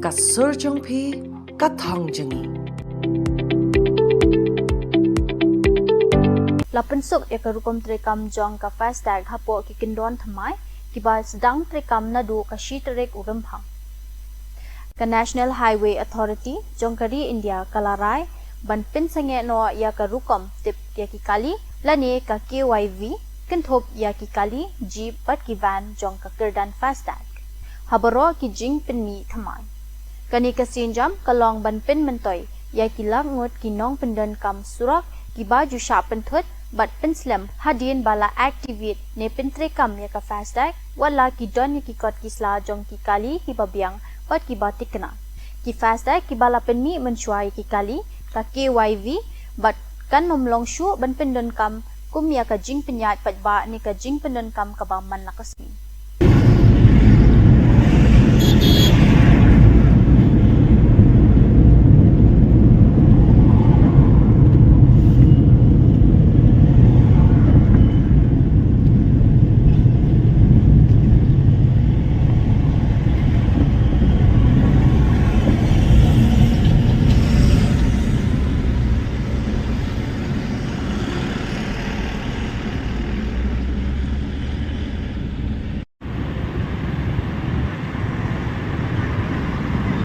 ka surjong phi ka thong jengi Lapensuk ya karupam trekam jong ka FASTag hapo ki kindon thamai ki ba sedang trekam nadu ka shitrek uremphang ka National Highway Authority jongkari India kalarai ban pin sange no ya karukom tip ya ki kali lani ka KYV kinthop ya ki kali jeep pat ki van jong ka kirdan FASTag habaro ki jing pin mi thamai kani ka sinjam kalong ban pin mentoy ya ki lak ngot ki nong pendan kam surak ki baju shapen thut but pin slam hadien bala activate ne pin trekam ya ka FASTag wala ki don ya ki kot ki sla jong ki kali ki babiang pat ki batik kena ki FASTag ki bala pin mi mencuai ki kali ka KYV but kan nomlong shu ban pin don kam kum ya ka jing penyat pat ba ni ka jing pin don kam ka ba man nakasmi